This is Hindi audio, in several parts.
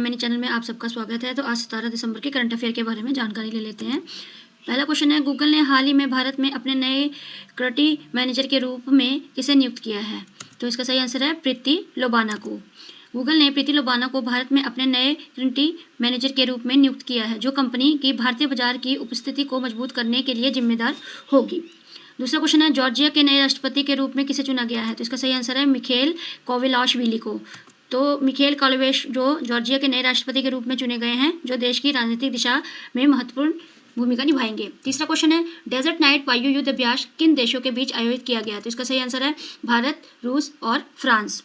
मैनी चैनल में आप सबका स्वागत है। तो आज 17 दिसंबर के करंट अफेयर के बारे में जानकारी ले लेते हैं। पहला क्वेश्चन है, गूगल ने हाल ही में भारत में अपने नए क्रिएटिव मैनेजर के रूप में किसे नियुक्त किया है? तो इसका सही आंसर है प्रीति लोबाना को। गूगल ने प्रीति लोबाना को भारत में अपने नए क्रिएटिव मैनेजर के रूप में नियुक्त किया है, जो कंपनी की भारतीय बाजार की उपस्थिति को मजबूत करने के लिए जिम्मेदार होगी। दूसरा क्वेश्चन है, जॉर्जिया के नए राष्ट्रपति के रूप में किसे चुना गया है? तो इसका सही आंसर है मिखेल कोविलाशविली को। तो मिखेल कोविलाशविली जो जॉर्जिया के नए राष्ट्रपति के रूप में चुने गए हैं, जो देश की राजनीतिक दिशा में महत्वपूर्ण भूमिका निभाएंगे। तीसरा क्वेश्चन है, डेजर्ट नाइट वायु युद्ध अभ्यास किन देशों के बीच आयोजित किया गया? तो इसका सही आंसर है भारत, रूस और फ्रांस।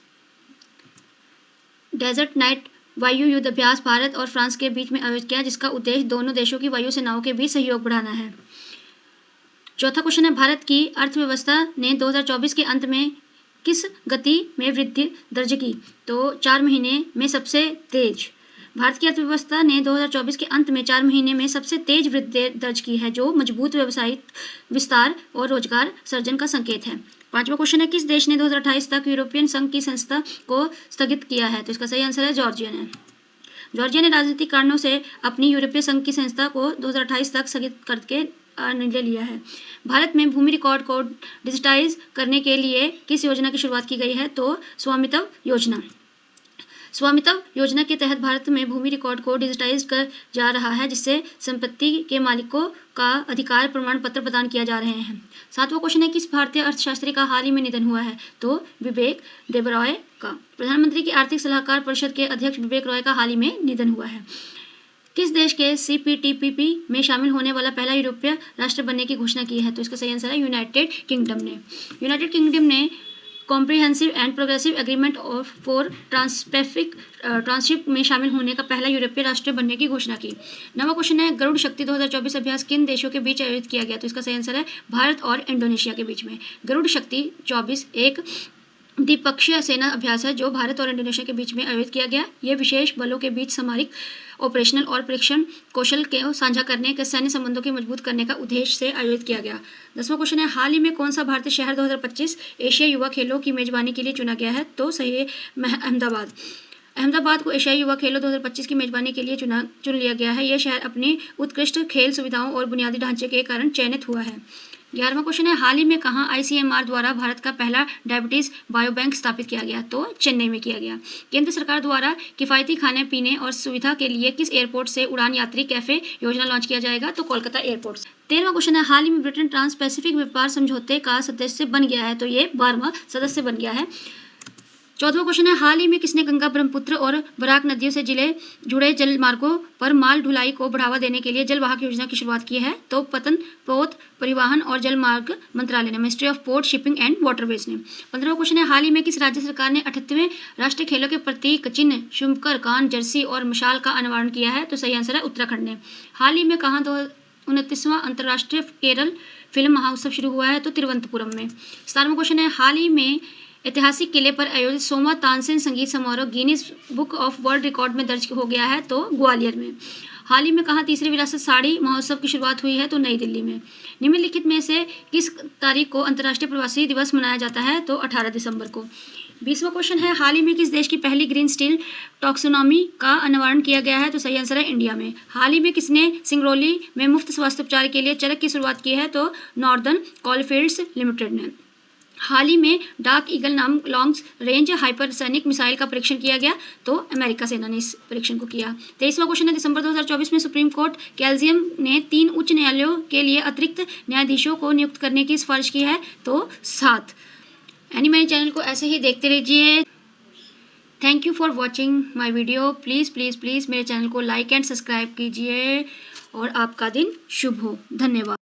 डेजर्ट नाइट वायु युद्ध अभ्यास भारत और फ्रांस के बीच में आयोजित किया, जिसका उद्देश्य दोनों देशों की वायु सेनाओं के बीच सहयोग बढ़ाना है। चौथा क्वेश्चन है, भारत की अर्थव्यवस्था ने 2024 के अंत में किस गति में वृद्धि दर्ज की? तो 4 महीने में सबसे तेज। भारत की अर्थव्यवस्था ने 2024 के अंत में 4 महीने में सबसे तेज वृद्धि दर्ज की है, जो मजबूत व्यावसायिक विस्तार और रोजगार सृजन का संकेत है। पांचवा क्वेश्चन है, किस देश ने 2028 तक यूरोपियन संघ की संस्था को स्थगित किया है? तो इसका सही आंसर है जॉर्जिया ने। जॉर्जिया ने राजनीतिक कारणों से अपनी यूरोपीय संघ की संस्था को 2028 तक स्थगित करके निर्णय लिया है। भारत में भूमि रिकॉर्ड को डिजिटाइज करने के लिए किस योजना की शुरुआत की गई है? तो स्वामित्व योजना। स्वामित्व योजना के तहत भारत में भूमि रिकॉर्ड को डिजिटाइज कर जा रहा है, जिससे संपत्ति के मालिकों का अधिकार प्रमाण पत्र प्रदान किया जा रहे हैं। सातवां क्वेश्चन है, किस भारतीय अर्थशास्त्री का हाल ही में निधन हुआ है? तो विवेक देबरॉय का। प्रधानमंत्री की आर्थिक सलाहकार परिषद के अध्यक्ष विवेक रॉय का हाल ही में निधन हुआ है। किस देश के CPTPP में शामिल होने वाला पहला यूरोपीय राष्ट्र बनने की घोषणा की है? तो इसका सही आंसर है यूनाइटेड किंगडम ने। यूनाइटेड किंगडम ने comprehensive and progressive agreement for transpacific transship में शामिल होने का पहला यूरोपीय राष्ट्र बनने की घोषणा की। नवा क्वेश्चन है, गरुड़ शक्ति 2024 अभ्यास किन देशों के बीच आयोजित किया गया? तो इसका सही आंसर है भारत और इंडोनेशिया के बीच में। गरुड़ शक्ति 24 एक द्विपक्षीय सेना अभ्यास है, जो भारत और इंडोनेशिया के बीच में आयोजित किया गया। यह विशेष बलों के बीच सामरिक, ऑपरेशनल और परीक्षण कौशल के साझा करने के सैन्य संबंधों की मजबूत करने का उद्देश्य से आयोजित किया गया। 10वां क्वेश्चन है, हाल ही में कौन सा भारतीय शहर 2025 एशिया युवा खेलों की मेजबानी के लिए चुना गया है? तो सही है अहमदाबाद। अहमदाबाद को एशियाई युवा खेलों 2025 की मेजबानी के लिए चुन लिया गया है। यह शहर अपनी उत्कृष्ट खेल सुविधाओं और बुनियादी ढांचे के कारण चयनित हुआ है। 11वां क्वेश्चन है, हाल ही में कहाँ ICMR द्वारा भारत का पहला डायबिटीज बायोबैंक स्थापित किया गया? तो चेन्नई में किया गया। केंद्र सरकार द्वारा किफायती खाने पीने और सुविधा के लिए किस एयरपोर्ट से उड़ान यात्री कैफे योजना लॉन्च किया जाएगा? तो कोलकाता एयरपोर्ट से। 13वां क्वेश्चन है, हाल ही में ब्रिटेन ट्रांस पैसिफिक व्यापार समझौते का सदस्य बन गया है? तो ये 12वां सदस्य बन गया है। 14वां क्वेश्चन है, हाल ही में किसने गंगा, ब्रह्मपुत्र और बराक नदियों से जुड़े जल मार्गों पर माल ढुलाई को बढ़ावा देने के लिए जलवाहक योजना की शुरुआत की है? तो पतन पोत परिवहन और जलमार्ग मंत्रालय ने, ministry of port, shipping and waterways ने। 15वां क्वेश्चन है, हाल ही में किस राज्य सरकार ने 38वें राष्ट्रीय खेलों के प्रतीक चिन्ह शुभकर कान, जर्सी और मशाल का अनावरण किया है? तो सही आंसर है उत्तराखंड ने। हाल ही में कहाँ 29वां अंतर्राष्ट्रीय केरल फिल्म महोत्सव शुरू हुआ है? तो तिरुवनंतपुरम में। 17वां क्वेश्चन है, हाल ही में ऐतिहासिक किले पर आयोजित 100वां तानसेन संगीत समारोह Guinness book of world record में दर्ज हो गया है? तो ग्वालियर में। हाल ही में कहाँ तीसरी विरासत साड़ी महोत्सव की शुरुआत हुई है? तो नई दिल्ली में। निम्नलिखित में से किस तारीख को अंतर्राष्ट्रीय प्रवासी दिवस मनाया जाता है? तो 18 दिसंबर को। 20वां क्वेश्चन है, हाल ही में किस देश की पहली ग्रीन स्टील टैक्सोनॉमी का अनावरण किया गया है? तो सही आंसर है इंडिया में। हाल ही में किसने सिंगरौली में मुफ्त स्वास्थ्य उपचार के लिए चरक की शुरुआत की है? तो नॉर्दर्न कोलफील्ड्स लिमिटेड ने। हाल ही में डार्क ईगल नाम लॉन्ग रेंज हाइपरसोनिक मिसाइल का परीक्षण किया गया? तो अमेरिका सेना ने इस परीक्षण को किया। 23वां क्वेश्चन है, दिसंबर 2024 में सुप्रीम कोर्ट कैल्जियम ने 3 उच्च न्यायालयों के लिए अतिरिक्त न्यायाधीशों को नियुक्त करने की सिफारिश की है? तो 7। एनी मैनी चैनल को ऐसे ही देखते रहिए। Thank you for watching my video. Please please please मेरे चैनल को लाइक एंड सब्सक्राइब कीजिए और आपका दिन शुभ हो। धन्यवाद।